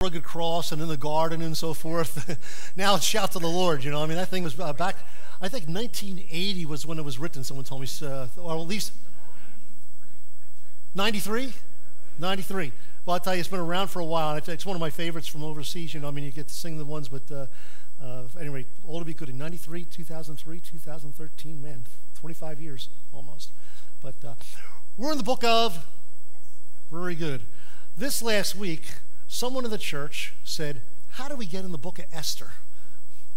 rugged cross and in the garden and so forth. Now it's shout to the Lord, you know. I mean, that thing was back, I think 1980 was when it was written, someone told me, or at least 93? 93. Well, I'll tell you, it's been around for a while. And it's one of my favorites from overseas, you know. I mean, you get to sing the ones, but anyway, all to be good in 93, 2003, 2013, man, 25 years almost. But we're in the book of, very good. This last week, someone in the church said, how do we get in the book of Esther?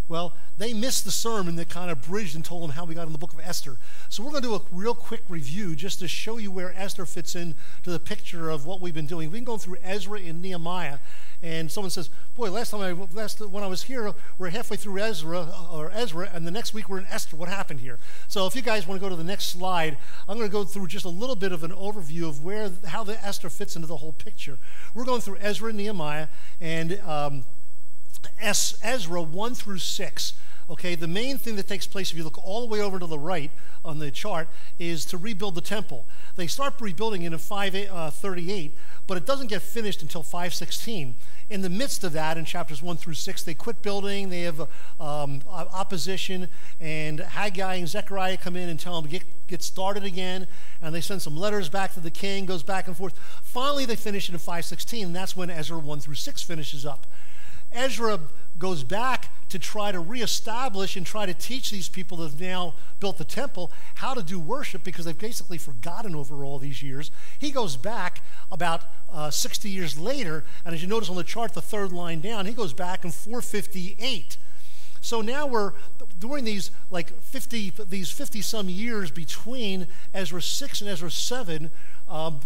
Well, they missed the sermon that kind of bridged and told them how we got in the book of Esther. So we're going to do a real quick review just to show you where Esther fits in to the picture of what we've been doing. We've been going through Ezra and Nehemiah, and someone says, boy, when I was here, we're halfway through Ezra, and the next week we're in Esther. What happened here? So if you guys want to go to the next slide, I'm going to go through just a little bit of an overview of how the Esther fits into the whole picture. We're going through Ezra and Nehemiah, and Ezra 1 through 6. Okay, the main thing that takes place, if you look all the way over to the right on the chart, is to rebuild the temple. They start rebuilding it in 538, but it doesn't get finished until 516. In the midst of that, in chapters 1 through 6, they quit building, they have opposition, and Haggai and Zechariah come in and tell them to get started again, and they send some letters back to the king, goes back and forth. Finally, they finish it in 516, and that's when Ezra 1 through 6 finishes up. Ezra goes back to try to reestablish and try to teach these people that have now built the temple how to do worship, because they've basically forgotten over all these years. He goes back about 60 years later, and as you notice on the chart, the third line down, he goes back in 458. So now we're during these 50 some years between Ezra 6 and Ezra 7,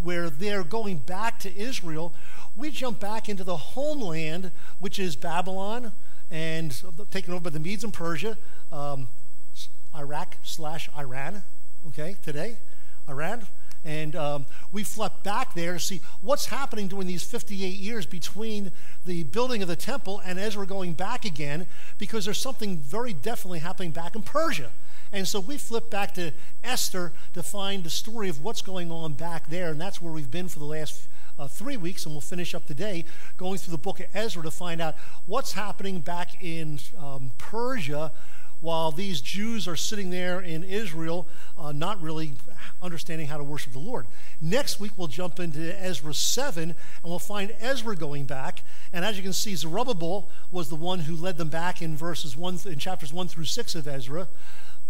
where they're going back to Israel. We jump back into the homeland, which is Babylon, and taken over by the Medes and Persia, Iraq/Iran, okay, today, Iran. And we flip back there to see what's happening during these 58 years between the building of the temple and Ezra going back again, because there's something very definitely happening back in Persia. And so we flip back to Esther to find the story of what's going on back there, and that's where we've been for the last 3 weeks, and we'll finish up today going through the book of Ezra to find out what's happening back in Persia while these Jews are sitting there in Israel, not really understanding how to worship the Lord. Next week, we'll jump into Ezra 7, and we'll find Ezra going back. And as you can see, Zerubbabel was the one who led them back in chapters 1 through 6 of Ezra.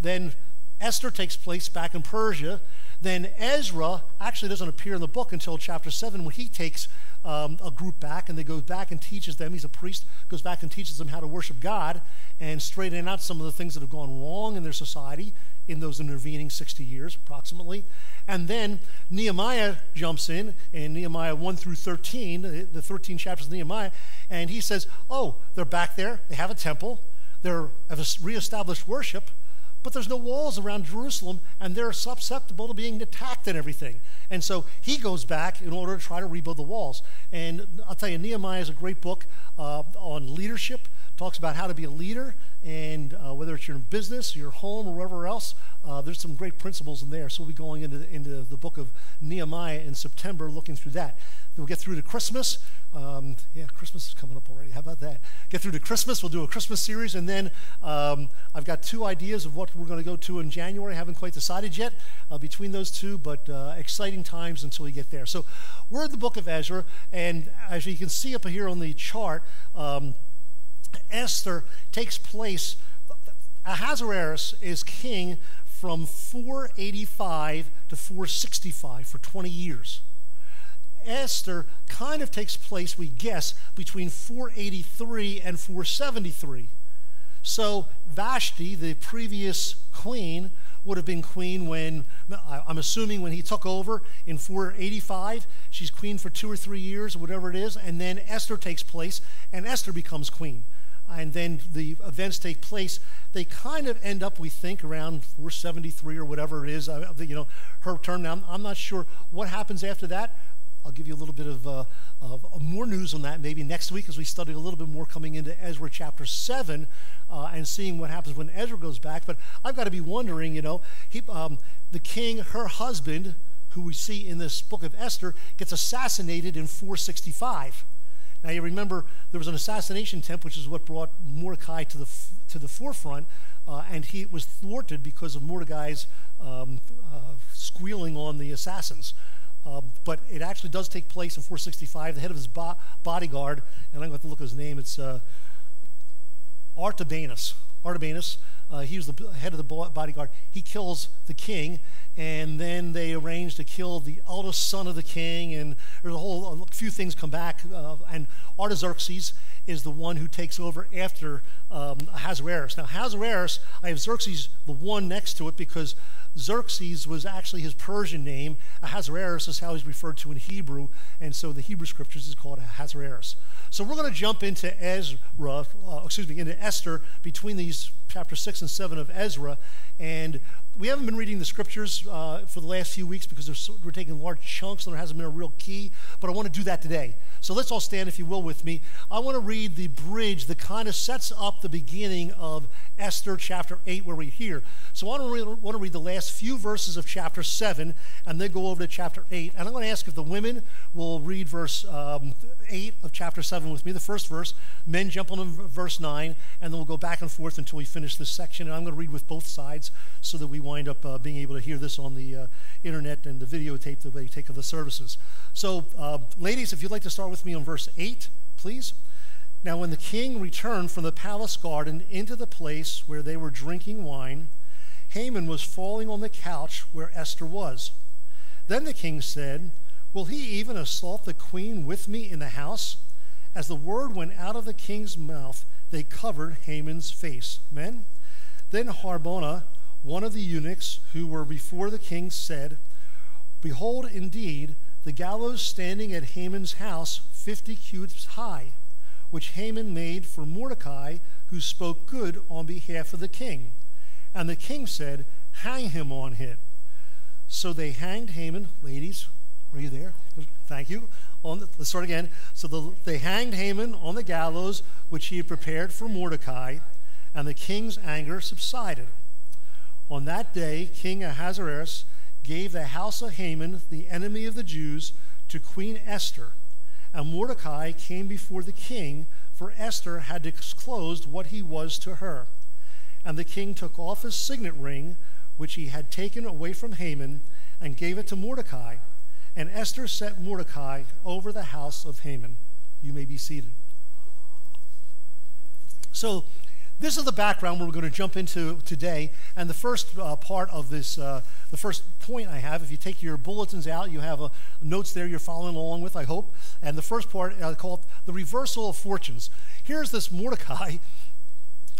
Then Esther takes place back in Persia. Then Ezra actually doesn't appear in the book until chapter 7, when he takes a group back, and they go back and teaches them. He's a priest, goes back and teaches them how to worship God and straighten out some of the things that have gone wrong in their society in those intervening 60 years approximately. And then Nehemiah jumps in Nehemiah 1 through 13, the 13 chapters of Nehemiah, and he says, oh, they're back there, they have a temple, they have reestablished worship, but there's no walls around Jerusalem, and they're susceptible to being attacked and everything. And so he goes back in order to try to rebuild the walls. And I'll tell you, Nehemiah is a great book on leadership. Talks about how to be a leader, and whether it's your business, your home, or wherever else, there's some great principles in there. So we'll be going into the book of Nehemiah in September, looking through that. Then we'll get through to Christmas. Yeah, Christmas is coming up already. How about that? Get through to Christmas. We'll do a Christmas series, and then I've got 2 ideas of what we're going to go to in January. I haven't quite decided yet between those two, but exciting times until we get there. So we're in the book of Ezra, and as you can see up here on the chart, Esther takes place. Ahasuerus is king from 485 to 465 for 20 years. Esther kind of takes place, we guess, between 483 and 473. So Vashti, the previous queen, would have been queen when, I'm assuming when he took over in 485. She's queen for 2 or 3 years, or whatever it is, and then Esther takes place, and Esther becomes queen. And then the events take place. They kind of end up, we think, around 473 or whatever it is, her term. Now, I'm not sure what happens after that. I'll give you a little bit of more news on that maybe next week, as we study a little bit more coming into Ezra chapter 7 and seeing what happens when Ezra goes back. But I've got to be wondering, the king, her husband, who we see in this book of Esther, gets assassinated in 465. Now you remember there was an assassination attempt, which is what brought Mordecai to the forefront, and he was thwarted because of Mordecai's squealing on the assassins. But it actually does take place in 465. The head of his bodyguard, and I'm going to have to look at his name, it's Artabanus. He was the head of the bodyguard. He kills the king, and then they arrange to kill the eldest son of the king, and there's a few things come back, and Artaxerxes is the one who takes over after Ahasuerus. Now Ahasuerus, I have Xerxes the one next to it because Xerxes was actually his Persian name. Ahasuerus is how he's referred to in Hebrew, and so the Hebrew scriptures is called Ahasuerus. So we're going to jump into into Esther between these chapter 6 and 7 of Ezra, and we haven't been reading the scriptures for the last few weeks because we're taking large chunks and there hasn't been a real key, but I want to do that today. So let's all stand, if you will, with me. I want to read the bridge that kind of sets up the beginning of Esther chapter 8 where we're here. So I want to read the last few verses of chapter 7 and then go over to chapter 8. And I'm going to ask if the women will read verse 8 of chapter 7 with me, the first verse. Men jump on verse 9, and then we'll go back and forth until we finish this section. And I'm going to read with both sides so that we wind up being able to hear this on the internet and the videotape that they take of the services. So, ladies, if you'd like to start with me on verse 8, please. Now, when the king returned from the palace garden into the place where they were drinking wine, Haman was falling on the couch where Esther was. Then the king said, "Will he even assault the queen with me in the house?" As the word went out of the king's mouth, they covered Haman's face. Men? Then Harbona, one of the eunuchs who were before the king, said, "Behold, indeed, the gallows standing at Haman's house 50 cubits high, which Haman made for Mordecai, who spoke good on behalf of the king." And the king said, "Hang him on it." So they hanged Haman. Ladies, are you there? Thank you. Let's start again. So they hanged Haman on the gallows, which he had prepared for Mordecai, and the king's anger subsided. On that day, King Ahasuerus gave the house of Haman, the enemy of the Jews, to Queen Esther. And Mordecai came before the king, for Esther had disclosed what he was to her. And the king took off his signet ring, which he had taken away from Haman, and gave it to Mordecai. And Esther set Mordecai over the house of Haman. You may be seated. So this is the background we're going to jump into today. And the first part of this, the first point I have, if you take your bulletins out, you have notes there you're following along with, I hope. And the first part I call it the reversal of fortunes. Here's this Mordecai.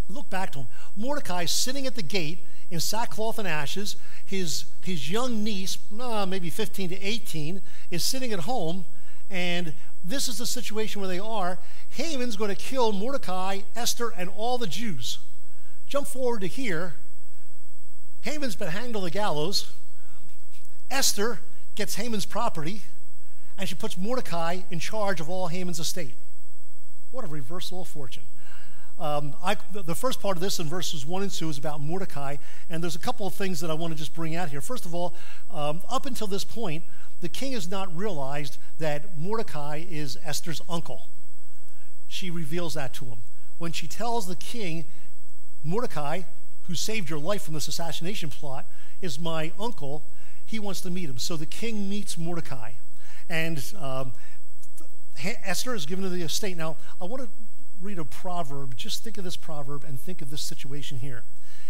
Look back to him. Mordecai sitting at the gate in sackcloth and ashes. His young niece, maybe 15 to 18, is sitting at home, and this is the situation where they are. Haman's going to kill Mordecai, Esther, and all the Jews. Jump forward to here. Haman's been hanged on the gallows. Esther gets Haman's property, and she puts Mordecai in charge of all Haman's estate. What a reversal of fortune. The first part of this in verses 1 and 2 is about Mordecai, and there's a couple of things that I want to just bring out here. First of all, up until this point, the king has not realized that Mordecai is Esther's uncle. She reveals that to him. When she tells the king, Mordecai, who saved your life from this assassination plot, is my uncle, he wants to meet him. So the king meets Mordecai, and Esther is given to the estate. Now, I want to read a proverb. Just think of this proverb and think of this situation here.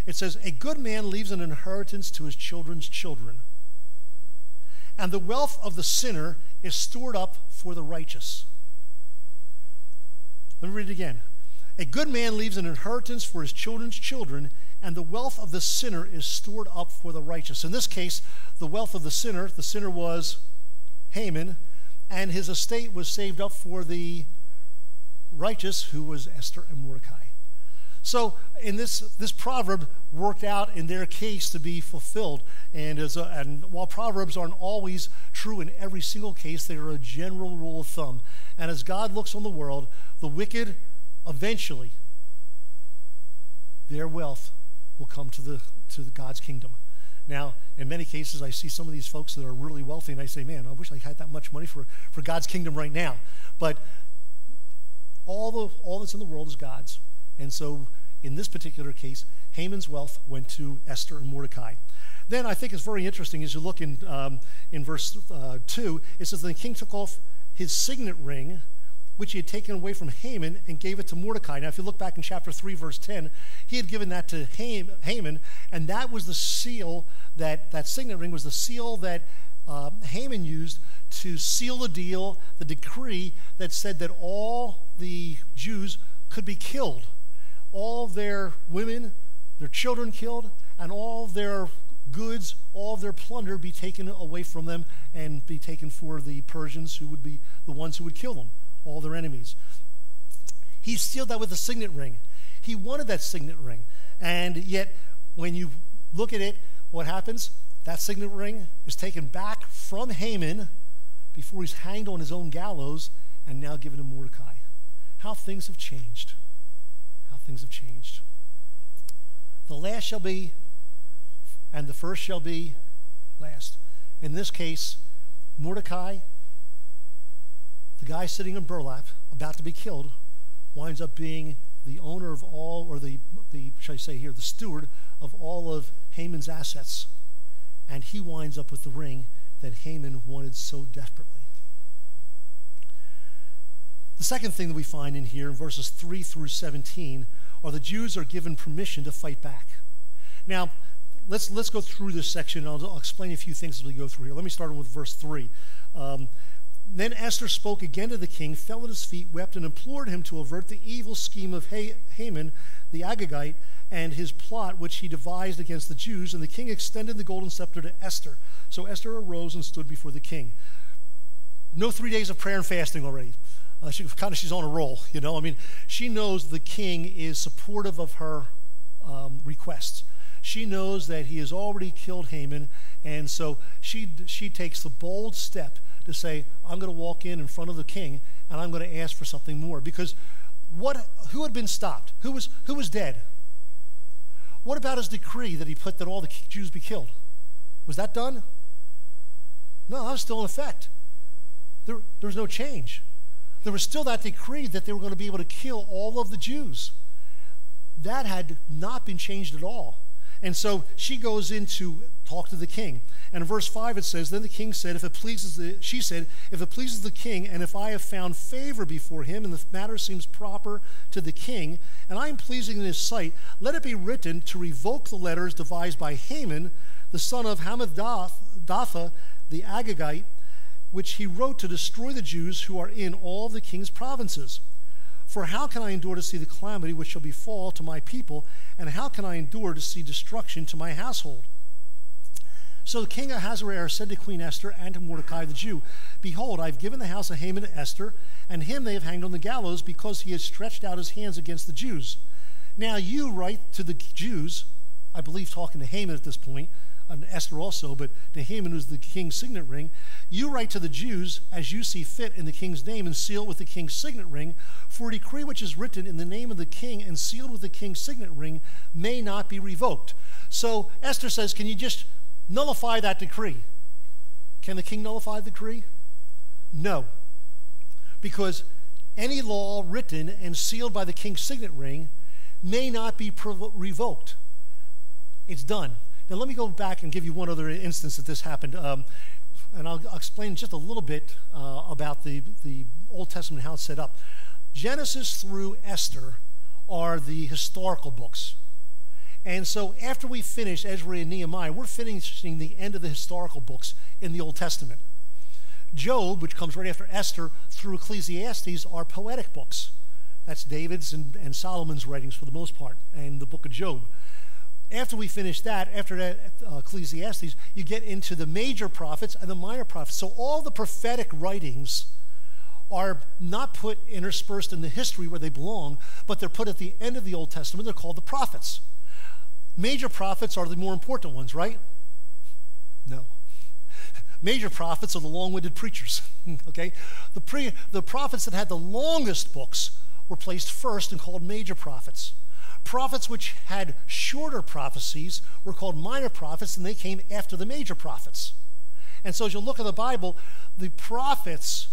It says, "A good man leaves an inheritance to his children's children, and the wealth of the sinner is stored up for the righteous." Let me read it again. "A good man leaves an inheritance for his children's children, and the wealth of the sinner is stored up for the righteous." In this case, the wealth of the sinner was Haman, and his estate was saved up for the righteous, who was Esther and Mordecai. So in this proverb worked out in their case to be fulfilled. And while proverbs aren't always true in every single case, they are a general rule of thumb. And as God looks on the world, the wicked eventually, their wealth will come to God's kingdom. Now, in many cases, I see some of these folks that are really wealthy, and I say, man, I wish I had that much money for God's kingdom right now. But all that's in the world is God's. And so in this particular case, Haman's wealth went to Esther and Mordecai. Then I think it's very interesting as you look in verse 2, it says, the king took off his signet ring, which he had taken away from Haman, and gave it to Mordecai. Now, if you look back in chapter 3, verse 10, he had given that to Haman, and that was the seal, that signet ring was the seal that Haman used to seal the deal, the decree that said that all the Jews could be killed. All their women, their children killed, and all their goods, all of their plunder be taken away from them and be taken for the Persians, who would be the ones who would kill them, all their enemies. He sealed that with a signet ring. He wanted that signet ring. And yet, when you look at it, what happens? That signet ring is taken back from Haman before he's hanged on his own gallows and now given to Mordecai. How things have changed. How things have changed. The last shall be, and the first shall be last. In this case, Mordecai, the guy sitting in burlap, about to be killed, winds up being the owner of all, or the shall I say here, the steward of all of Haman's assets. And he winds up with the ring that Haman wanted so desperately. The second thing that we find in here in verses 3 through 17 are the Jews are given permission to fight back. Now, let's go through this section, and I'll explain a few things as we go through here. Let me start with verse 3. Then Esther spoke again to the king, fell at his feet, wept, and implored him to avert the evil scheme of Haman the Agagite and his plot which he devised against the Jews. And the king extended the golden scepter to Esther. So Esther arose and stood before the king. No 3 days of prayer and fasting already. She's on a roll, you know. I mean, she knows the king is supportive of her requests. She knows that he has already killed Haman, and so she takes the bold step to say, I'm going to walk in front of the king, and I'm going to ask for something more. Because who had been stopped? Who was dead? What about his decree that he put that all the Jews be killed? Was that done? No, that was still in effect. There was no change. There was still that decree that they were going to be able to kill all of the Jews. That had not been changed at all. And so she goes in to talk to the king. And in verse 5 it says, then the king said, she said, if it pleases the king, and if I have found favor before him, and the matter seems proper to the king, and I am pleasing in his sight, let it be written to revoke the letters devised by Haman, the son of Hammedatha, the Agagite, which he wrote to destroy the Jews who are in all the king's provinces. For how can I endure to see the calamity which shall befall to my people, and how can I endure to see destruction to my household? So the king Ahasuerus said to Queen Esther and to Mordecai the Jew, behold, I have given the house of Haman to Esther, and him they have hanged on the gallows, because he has stretched out his hands against the Jews. Now you write to the Jews, I believe talking to Haman at this point, and Esther also, but to Haman, who's the king's signet ring, you write to the Jews as you see fit in the king's name, and seal it with the king's signet ring, for a decree which is written in the name of the king and sealed with the king's signet ring may not be revoked. So Esther says, can you just nullify that decree? Can the king nullify the decree? No. Because any law written and sealed by the king's signet ring may not be revoked. It's done. Now let me go back and give you one other instance that this happened. And I'll explain just a little bit about the Old Testament, how it's set up. Genesis through Esther are the historical books. And so after we finish Ezra and Nehemiah, we're finishing the end of the historical books in the Old Testament. Job, which comes right after Esther, through Ecclesiastes, are poetic books. That's David's and Solomon's writings for the most part, and the book of Job. After we finish that, after that Ecclesiastes, you get into the major prophets and the minor prophets. So all the prophetic writings are not put interspersed in the history where they belong, but they're put at the end of the Old Testament. They're called the prophets. Major prophets are the more important ones, right? No. Major prophets are the long-winded preachers, okay? The prophets that had the longest books were placed first and called major prophets. Prophets which had shorter prophecies were called minor prophets, and they came after the major prophets. And so as you look at the Bible, the prophets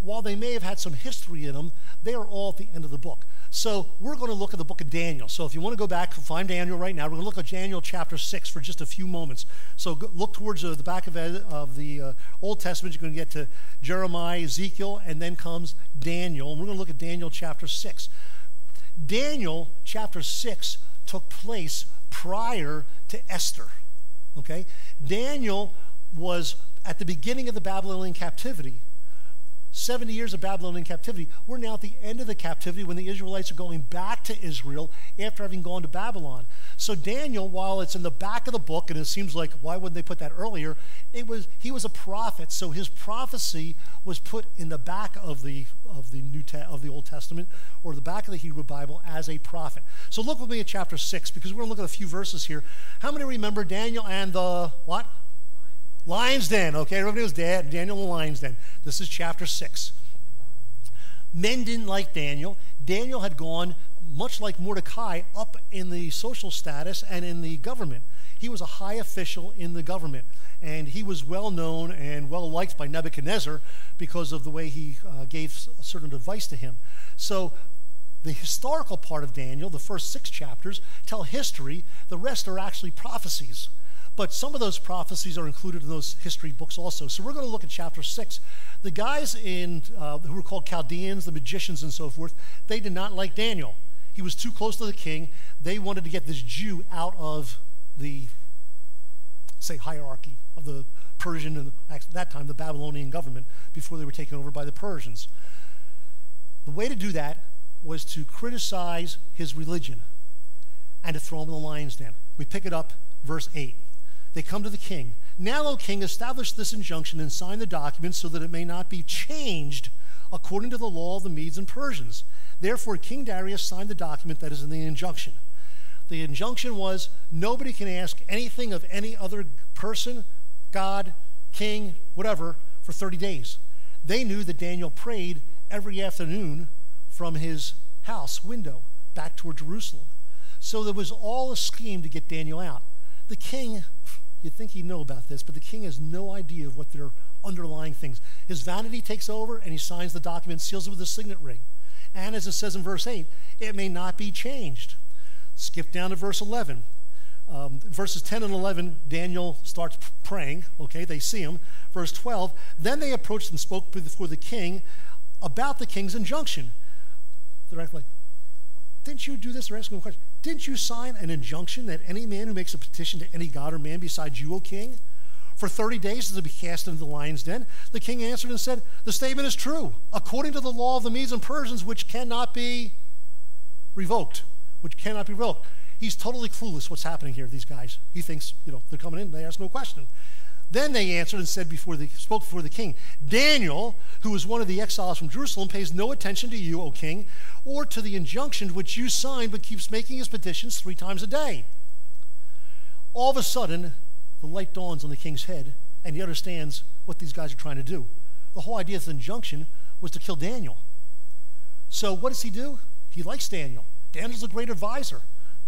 while they may have had some history in them, they are all at the end of the book. So we're going to look at the book of Daniel. So if you want to go back, find Daniel right now. We're going to look at Daniel chapter 6 for just a few moments. So look towards the back of the Old Testament. You're going to get to Jeremiah, Ezekiel, and then comes Daniel. And we're going to look at Daniel chapter 6. Daniel chapter 6 took place prior to Esther. Okay? Daniel was at the beginning of the Babylonian captivity. 70 years of Babylonian captivity. We're now at the end of the captivity when the Israelites are going back to Israel after having gone to Babylon. So Daniel, while it's in the back of the book, and it seems like, why wouldn't they put that earlier? He was a prophet, so his prophecy was put in the back of the Old Testament, or the back of the Hebrew Bible, as a prophet. So look with me at chapter 6, because we're going to look at a few verses here. How many remember Daniel and the what? Lion's Den. Okay, everybody was Daniel and the Lion's Den. This is chapter 6. Men didn't like Daniel. Daniel had gone, much like Mordecai, up in the social status and in the government. He was a high official in the government, and he was well known and well liked by Nebuchadnezzar because of the way he gave certain advice to him. So the historical part of Daniel, the first 6 chapters, tell history. The rest are actually prophecies. But some of those prophecies are included in those history books also. So we're going to look at chapter 6. The guys who were called Chaldeans, the magicians and so forth, they did not like Daniel. He was too close to the king. They wanted to get this Jew out of the, say, hierarchy of the Persian and at that time the Babylonian government before they were taken over by the Persians. The way to do that was to criticize his religion and to throw him in the lion's den. We pick it up, verse 8. They come to the king. Now, O king, establish this injunction and sign the document so that it may not be changed according to the law of the Medes and Persians. Therefore, King Darius signed the document that is in the injunction. The injunction was nobody can ask anything of any other person, God, king, whatever, for 30 days. They knew that Daniel prayed every afternoon from his house window back toward Jerusalem. So there was all a scheme to get Daniel out. The king, you'd think he'd know about this, but the king has no idea of what their underlying things. His vanity takes over, and he signs the document, seals it with a signet ring. And as it says in verse 8, it may not be changed. Skip down to verse 11. Verses 10 and 11, Daniel starts praying. Okay, they see him. Verse 12, then they approached and spoke before the king about the king's injunction. They're acting like, didn't you do this? They're asking him a question. Didn't you sign an injunction that any man who makes a petition to any god or man besides you, O king, for 30 days is to be cast into the lion's den? The king answered and said, the statement is true, according to the law of the Medes and Persians, which cannot be revoked. Which cannot be revoked. He's totally clueless what's happening here, these guys. He thinks, they're coming in, they ask no question. Then they answered and spoke before the king. Daniel, who was one of the exiles from Jerusalem, pays no attention to you, O king, or to the injunction which you signed, but keeps making his petitions 3 times a day. All of a sudden, the light dawns on the king's head, and he understands what these guys are trying to do. The whole idea of the injunction was to kill Daniel. So what does he do? He likes Daniel. Daniel's a great advisor.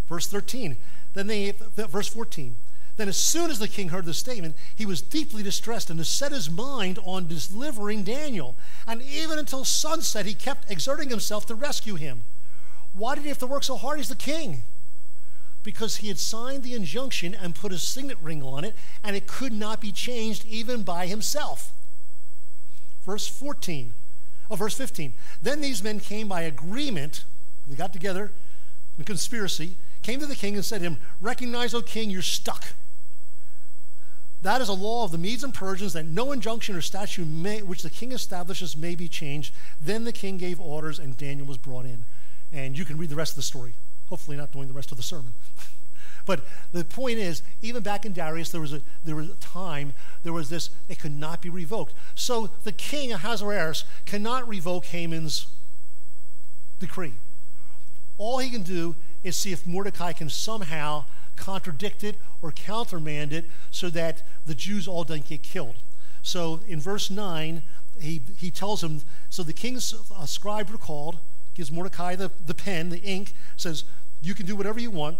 Verse 13. Verse 14. Then as soon as the king heard the statement, he was deeply distressed and set his mind on delivering Daniel. And even until sunset, he kept exerting himself to rescue him. Why did he have to work so hard? He's the king. Because he had signed the injunction and put a signet ring on it, and it could not be changed even by himself. Verse 15. Then these men came by agreement, they got together in a conspiracy, came to the king and said to him, recognize, O king, you're stuck. That is a law of the Medes and Persians that no injunction or statute which the king establishes may be changed. Then the king gave orders and Daniel was brought in. And you can read the rest of the story. Hopefully not during the rest of the sermon. But the point is, even back in Darius, there was a time, there was this, it could not be revoked. So the king, Ahasuerus, cannot revoke Haman's decree. All he can do is see if Mordecai can somehow contradict it or countermand it so that the Jews all don't get killed. So in verse 9, he tells him, so the king's scribe were called, gives Mordecai the pen, the ink, says, you can do whatever you want,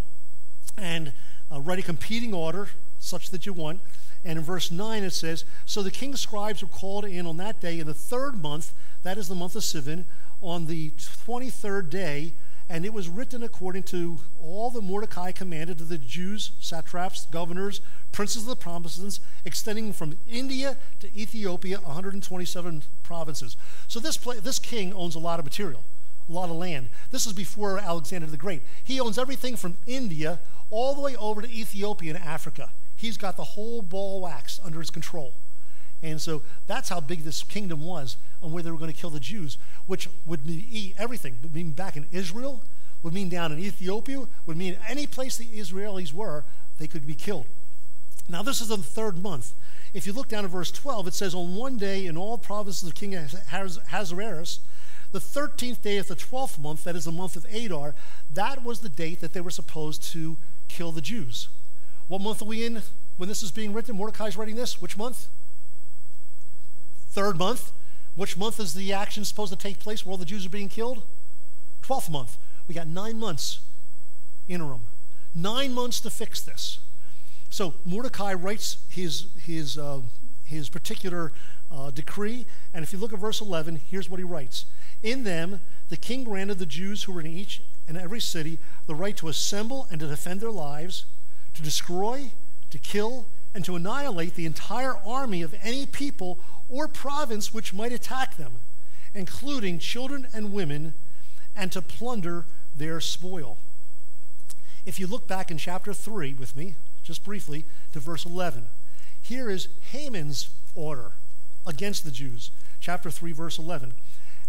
and write a competing order such that you want, And in verse 9 it says, so the king's scribes were called in on that day in the 3rd month, that is the month of Sivan, on the 23rd day, and it was written according to all that Mordecai commanded to the Jews, satraps, governors, princes of the provinces, extending from India to Ethiopia, 127 provinces. So this king owns a lot of material, a lot of land. This is before Alexander the Great. He owns everything from India all the way over to Ethiopia and Africa. He's got the whole ball of wax under his control. And so that's how big this kingdom was and where they were going to kill the Jews, which would mean everything. Would mean back in Israel, would mean down in Ethiopia, would mean any place the Israelis were, they could be killed. Now this is the 3rd month. If you look down at verse 12, it says, on one day in all provinces of King Ahasuerus, the 13th day of the 12th month, that is the month of Adar, that was the date that they were supposed to kill the Jews. What month are we in when this is being written? Mordecai's writing this. Which month? 3rd month. Which month is the action supposed to take place where all the Jews are being killed? 12th month. We got 9 months interim. 9 months to fix this. So Mordecai writes his particular decree, and if you look at verse 11, here's what he writes. In them, the king granted the Jews who were in each and every city the right to assemble and to defend their lives, to destroy, to kill, and to annihilate the entire army of any people or province which might attack them, including children and women, and to plunder their spoil. If you look back in chapter 3 with me, just briefly, to verse 11, here is Haman's order against the Jews. Chapter 3, verse 11.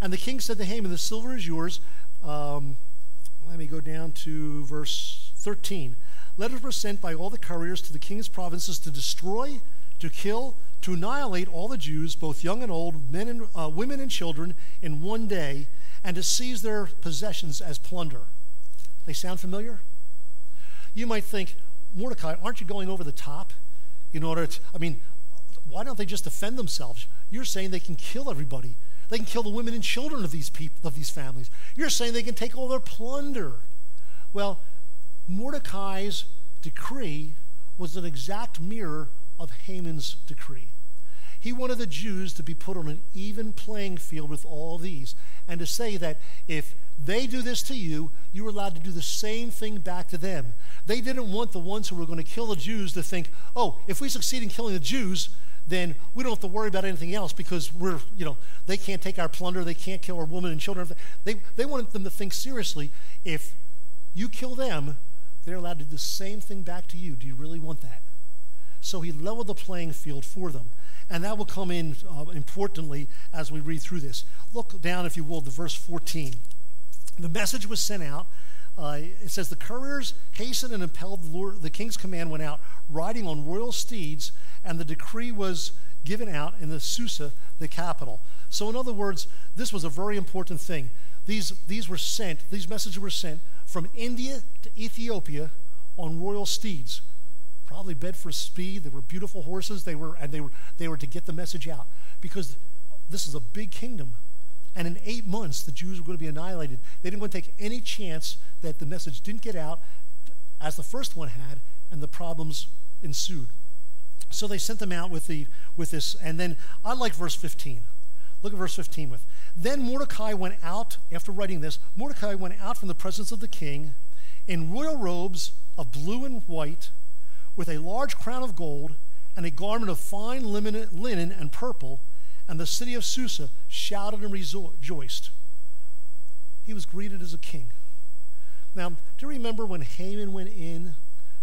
And the king said to Haman, the silver is yours. Let me go down to verse 13. Letters were sent by all the couriers to the king's provinces to destroy, to kill, to annihilate all the Jews, both young and old, men and women and children, in one day, and to seize their possessions as plunder. They sound familiar? You might think, Mordecai, aren't you going over the top in order to, why don't they just defend themselves? You're saying they can kill everybody. They can kill the women and children of these people, of these families. You're saying they can take all their plunder. Well, Mordecai's decree was an exact mirror of Haman's decree. He wanted the Jews to be put on an even playing field with all these, and to say that if they do this to you, you're allowed to do the same thing back to them. They didn't want the ones who were going to kill the Jews to think, oh, if we succeed in killing the Jews, then we don't have to worry about anything else because they can't take our plunder, they can't kill our women and children. They wanted them to think seriously, if you kill them, they're allowed to do the same thing back to you. Do you really want that? So he leveled the playing field for them. And that will come in importantly as we read through this. Look down, if you will, to verse 14. The message was sent out. It says, the couriers hastened and impelled the king's command went out, riding on royal steeds, and the decree was given out in the Susa, the capital. So in other words, this was a very important thing. These messages were sent from India to Ethiopia on royal steeds, probably bred for speed. They were beautiful horses. They were to get the message out, because this is a big kingdom. And in 8 months, the Jews were going to be annihilated. They didn't want to take any chance that the message didn't get out, as the first one had, and the problems ensued. So they sent them out with this, and then I like verse 15. Look at verse 15 with. Then Mordecai went out, after writing this, Mordecai went out from the presence of the king in royal robes of blue and white, with a large crown of gold and a garment of fine linen and purple, and the city of Susa shouted and rejoiced. He was greeted as a king. Now, do you remember when Haman went in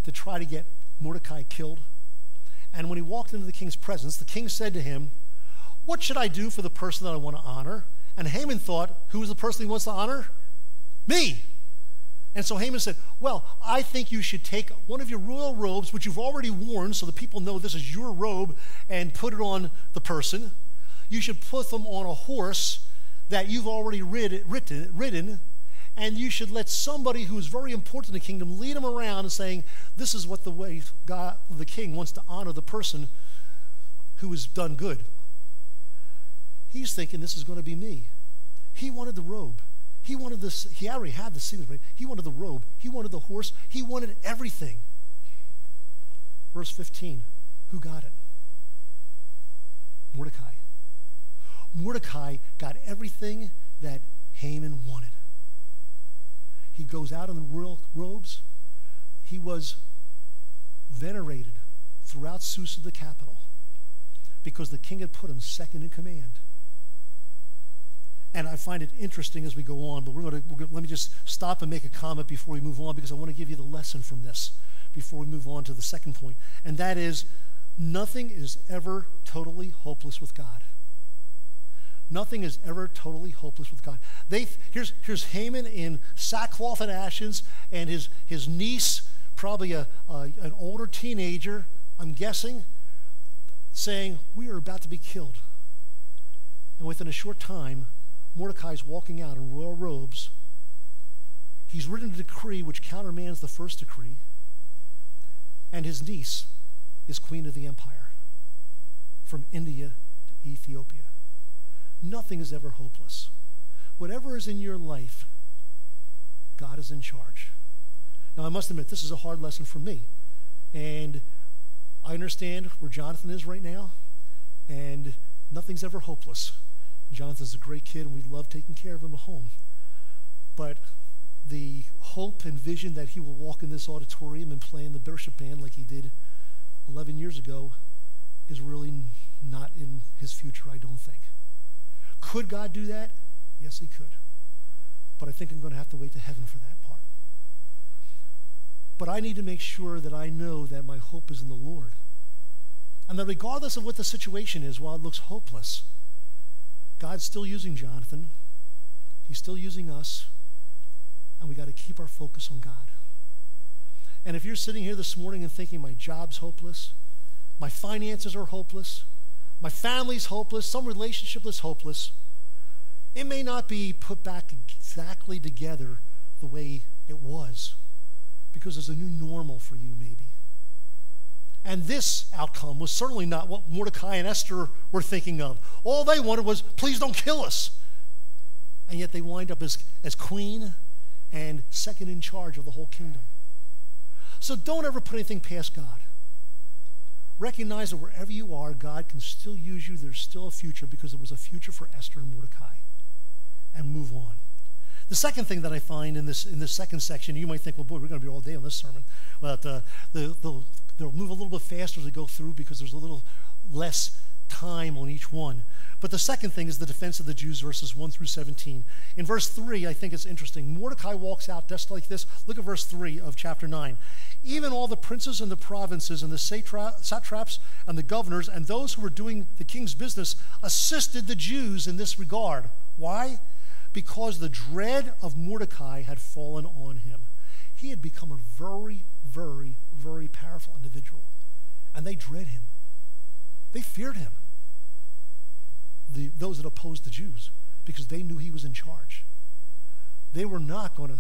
to try to get Mordecai killed? And when he walked into the king's presence, the king said to him, what should I do for the person that I want to honor? And Haman thought, who is the person he wants to honor? Me. And so Haman said, well, I think you should take one of your royal robes, which you've already worn so the people know this is your robe, and put it on the person. You should put them on a horse that you've already ridden, and you should let somebody who is very important in the kingdom lead them around and saying, this is what the way God, the king, wants to honor the person who has done good. He's thinking this is going to be me. He wanted the robe. He wanted this. He already had the signet. He wanted the robe. He wanted the horse. He wanted everything. Verse 15. Who got it? Mordecai. Mordecai got everything that Haman wanted. He goes out in the royal robes. He was venerated throughout Susa, the capital, because the king had put him second in command. And I find it interesting as we go on, but let me just stop and make a comment before we move on, because I want to give you the lesson from this before we move on to the second point. And that is, nothing is ever totally hopeless with God. Nothing is ever totally hopeless with God. Here's Haman in sackcloth and ashes, and his niece, probably an older teenager, I'm guessing, saying, we are about to be killed. And within a short time, Mordecai's walking out in royal robes. He's written a decree which countermands the first decree, and his niece is queen of the empire, from India to Ethiopia. Nothing is ever hopeless. Whatever is in your life, God is in charge. Now, I must admit, this is a hard lesson for me. And I understand where Jonathan is right now, and nothing's ever hopeless. Jonathan's a great kid, and we love taking care of him at home. But the hope and vision that he will walk in this auditorium and play in the bishop band like he did 11 years ago is really not in his future, I don't think. Could God do that? Yes, he could. But I think I'm going to have to wait to heaven for that part. But I need to make sure that I know that my hope is in the Lord. And that regardless of what the situation is, while it looks hopeless, God's still using Jonathan. He's still using us. And we got to keep our focus on God. And if you're sitting here this morning and thinking my job's hopeless, my finances are hopeless, my family's hopeless, some relationship is hopeless, it may not be put back exactly together the way it was, because there's a new normal for you maybe. And this outcome was certainly not what Mordecai and Esther were thinking of. All they wanted was, please don't kill us. And yet they wind up as queen and second in charge of the whole kingdom. So don't ever put anything past God. Recognize that wherever you are, God can still use you. There's still a future, because there was a future for Esther and Mordecai. And move on. The second thing that I find in this second section, you might think, well, boy, we're going to be all day on this sermon. But they'll move a little bit faster as we go through, because there's a little less time on each one. But the second thing is the defense of the Jews, verses 1 through 17. In verse 3, I think it's interesting. Mordecai walks out just like this. Look at verse 3 of chapter 9. Even all the princes and the provinces and the satraps and the governors and those who were doing the king's business assisted the Jews in this regard. Why? Because the dread of Mordecai had fallen on him. He had become a very, very, very powerful individual. And they dread him. They feared him. Those that opposed the Jews, because they knew he was in charge. They were not going to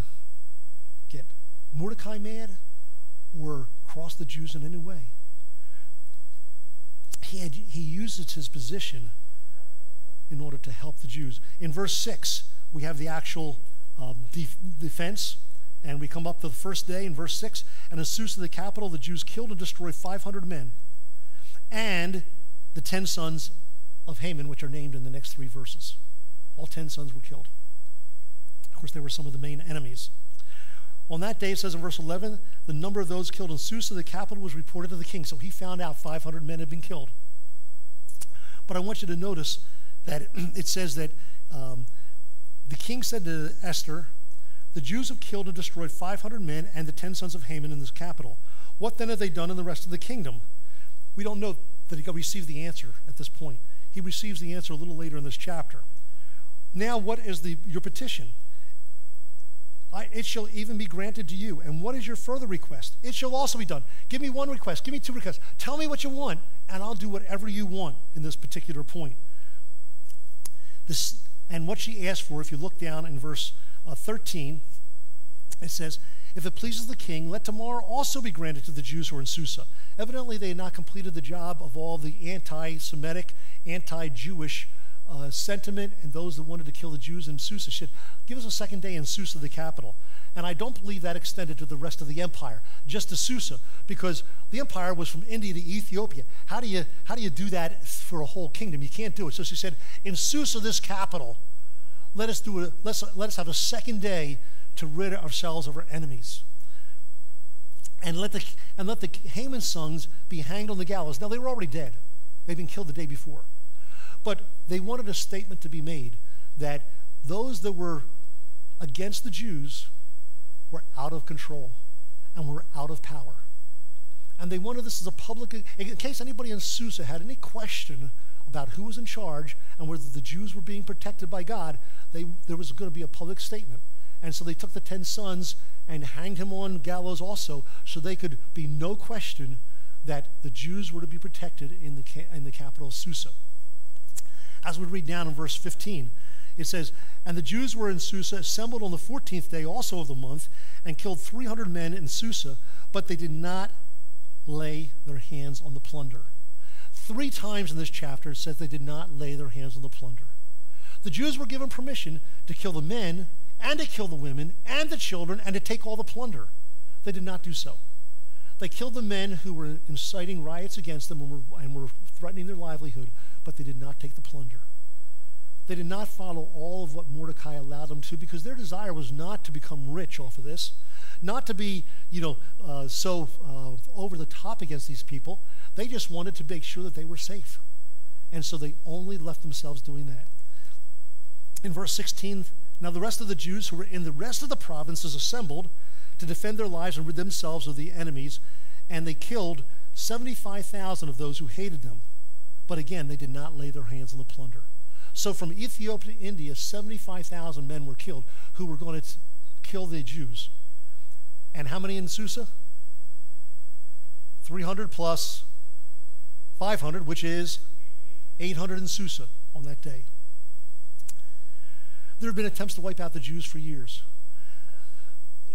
get Mordecai mad or cross the Jews in any way. He uses his position in order to help the Jews. In verse 6, we have the actual defense, and we come up to the first day in verse 6. And in Susa, the capital, the Jews killed and destroyed 500 men, and the 10 sons of Haman, which are named in the next 3 verses. All 10 sons were killed. Of course, they were some of the main enemies. On that day, it says in verse 11, the number of those killed in Susa, the capital, was reported to the king. So he found out 500 men had been killed. But I want you to notice that it says that the king said to Esther, the Jews have killed and destroyed 500 men and the 10 sons of Haman in this capital. What then have they done in the rest of the kingdom? We don't know that he received the answer at this point. He receives the answer a little later in this chapter. Now, what is your petition? It shall even be granted to you. And what is your further request? It shall also be done. Give me 1 request. Give me 2 requests. Tell me what you want, and I'll do whatever you want in this particular point. And what she asked for, if you look down in verse 13, it says, if it pleases the king, let tomorrow also be granted to the Jews who are in Susa. Evidently, they had not completed the job of all the anti-Semitic, anti-Jewish sentiment, and those that wanted to kill the Jews in Susa said, give us a second day in Susa, the capital. And I don't believe that extended to the rest of the empire, just to Susa, because the empire was from India to Ethiopia. How do you do that for a whole kingdom? You can't do it. So she said, in Susa, this capital, let us have a second day to rid ourselves of our enemies. And let the Haman's sons be hanged on the gallows. Now, they were already dead. They'd been killed the day before. But they wanted a statement to be made that those that were against the Jews were out of control and were out of power. And they wanted this as a public, in case anybody in Susa had any question about who was in charge and whether the Jews were being protected by God, there was going to be a public statement. And so they took the 10 sons and hanged him on gallows also, so they could be no question that the Jews were to be protected in the capital of Susa. As we read down in verse 15, it says, and the Jews were in Susa, assembled on the 14th day also of the month, and killed 300 men in Susa, but they did not lay their hands on the plunder. 3 times in this chapter it says they did not lay their hands on the plunder. The Jews were given permission to kill the men, and to kill the women, and the children, and to take all the plunder. They did not do so. They killed the men who were inciting riots against them and were threatening their livelihood, but they did not take the plunder. They did not follow all of what Mordecai allowed them to, because their desire was not to become rich off of this, not to be, so over the top against these people. They just wanted to make sure that they were safe. And so they only left themselves doing that. In verse 16, now the rest of the Jews who were in the rest of the provinces assembled to defend their lives and rid themselves of the enemies, and they killed 75,000 of those who hated them. But again, they did not lay their hands on the plunder. So from Ethiopia to India, 75,000 men were killed who were going to kill the Jews. And how many in Susa? 300 plus 500, which is 800 in Susa on that day. There have been attempts to wipe out the Jews for years.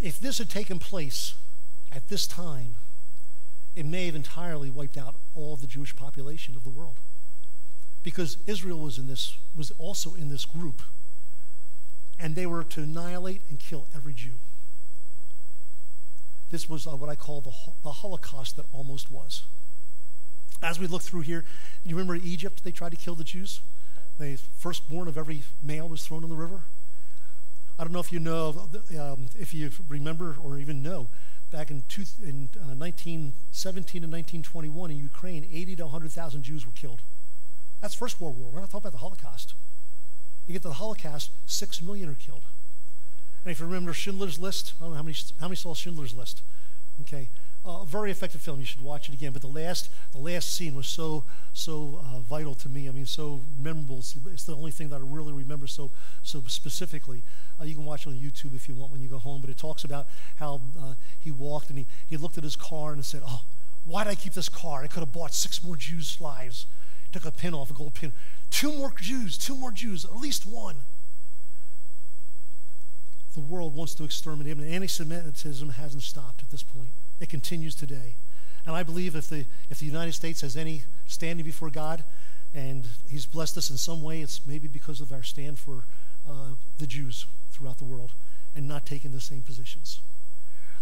If this had taken place at this time, it may have entirely wiped out all the Jewish population of the world, because Israel was also in this group, and they were to annihilate and kill every Jew. This was what I call the Holocaust that almost was. As we look through here, you remember Egypt? They tried to kill the Jews. The firstborn of every male was thrown in the river. I don't know if you know, if you remember or even know, back in 1917 and 1921 in Ukraine, 80 to 100,000 Jews were killed. That's First World War. We're not talking about the Holocaust. You get to the Holocaust, 6 million are killed. And if you remember Schindler's List, I don't know how many saw Schindler's List. Okay, very effective film. You should watch it again. But the last scene was so vital to me. I mean, so memorable. It's the only thing that I really remember so specifically. You can watch it on YouTube if you want when you go home. But it talks about how he walked and he looked at his car and said, "Oh, why did I keep this car? I could have bought 6 more Jews' lives." Took a pin off, a gold pin. 2 more Jews, at least one. The world wants to exterminate him, and anti-Semitism hasn't stopped at this point. It continues today. And I believe if the United States has any standing before God, and he's blessed us in some way, it's maybe because of our stand for the Jews throughout the world and not taking the same positions.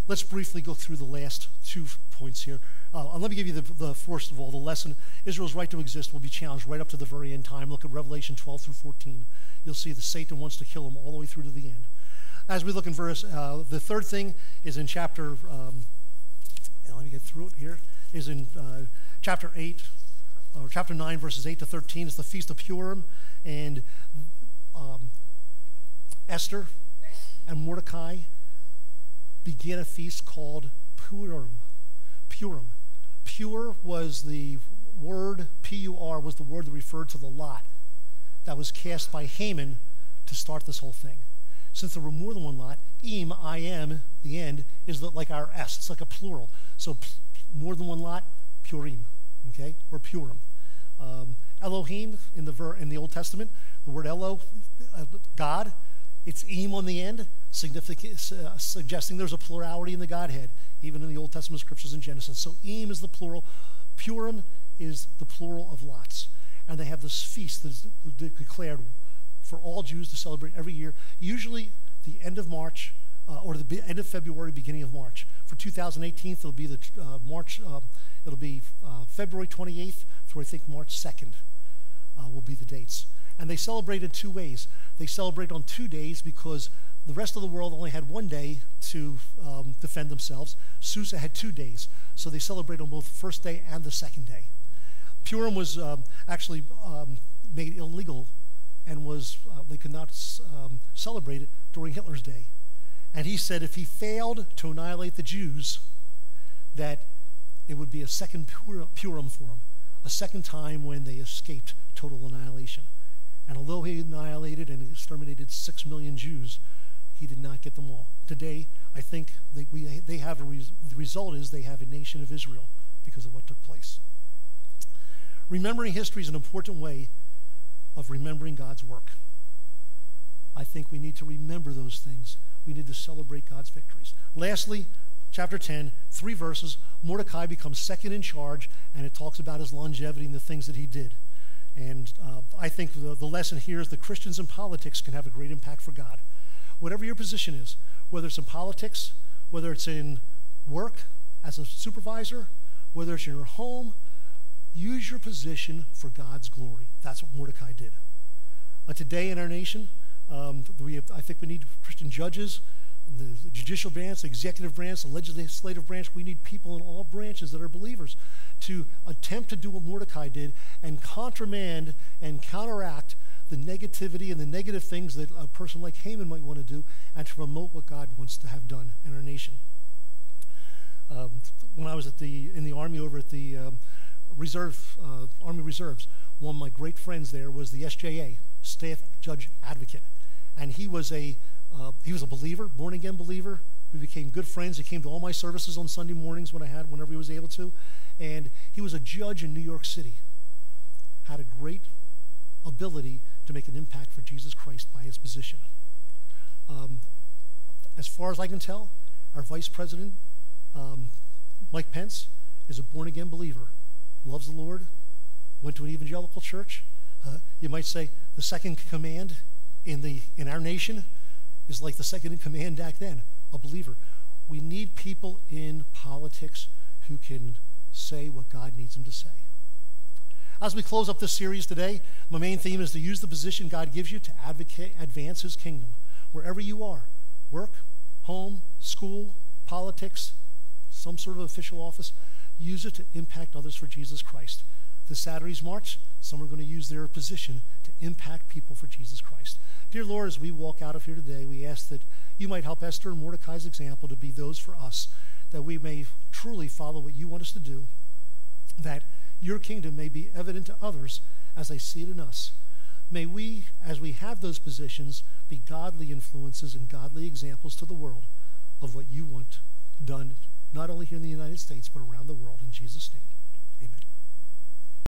Let's briefly go through the last 2 points here. Let me give you the first of all, the lesson. Israel's right to exist will be challenged right up to the very end time. Look at Revelation 12 through 14. You'll see that Satan wants to kill them all the way through to the end. As we look in verse, the third thing is in chapter, let me get through it here, is in chapter 8, or chapter 9, verses 8 to 13. It's the Feast of Purim, and Esther and Mordecai began a feast called Purim. Purim. Pure was the word, P-U-R, was the word that referred to the lot that was cast by Haman to start this whole thing. Since there were more than one lot, im, I-M, the end, is like our S. It's like a plural. So more than one lot, Purim, okay, or Purim. Elohim in the Old Testament, the word Elo, God, it's im on the end, suggesting there's a plurality in the Godhead, even in the Old Testament scriptures in Genesis. So im is the plural, Purim is the plural of lots. and they have this feast that's declared for all Jews to celebrate every year, usually the end of March or the end of February, beginning of March. For 2018, it'll be the February 28th through I think March 2nd will be the dates. And they celebrate in two ways. They celebrate on 2 days because the rest of the world only had 1 day to defend themselves. Susa had 2 days, so they celebrate on both the first day and the second day. Purim was actually made illegal and they could not celebrate it during Hitler's day. And he said if he failed to annihilate the Jews, that it would be a second Purim for him, a second time when they escaped total annihilation. And although he annihilated and exterminated 6 million Jews, he did not get them all. Today, I think they have the result is they have a nation of Israel because of what took place. Remembering history is an important way of remembering God's work. I think we need to remember those things. We need to celebrate God's victories. Lastly, chapter 10, 3 verses, Mordecai becomes second in charge, and it talks about his longevity and the things that he did. And I think the lesson here is that Christians in politics can have a great impact for God. Whatever your position is, whether it's in politics, whether it's in work as a supervisor, whether it's in your home, use your position for God's glory. That's what Mordecai did. Today in our nation, I think we need Christian judges, the judicial branch, the executive branch, the legislative branch. We need people in all branches that are believers to attempt to do what Mordecai did and countermand and counteract the negativity and the negative things that a person like Haman might want to do, and to promote what God wants to have done in our nation. When I was in the Army over at the Army Reserves, one of my great friends there was the SJA, Staff Judge Advocate, and he was a believer, born again believer. We became good friends. He came to all my services on Sunday mornings whenever he was able to, and he was a judge in New York City. Had a great ability to make an impact for Jesus Christ by his position. As far as I can tell, our Vice President, Mike Pence, is a born-again believer, loves the Lord, went to an evangelical church. You might say the second command in our nation is like the second in command back then, a believer. We need people in politics who can say what God needs them to say. As we close up this series today, my main theme is to use the position God gives you to advance his kingdom. Wherever you are, work, home, school, politics, some sort of official office, use it to impact others for Jesus Christ. This Saturday's March, some are going to use their position to impact people for Jesus Christ. Dear Lord, as we walk out of here today, we ask that you might help Esther and Mordecai's example to be those for us, that we may truly follow what you want us to do, that your kingdom may be evident to others as they see it in us. May we, as we have those positions, be godly influences and godly examples to the world of what you want done, not only here in the United States, but around the world. In Jesus' name.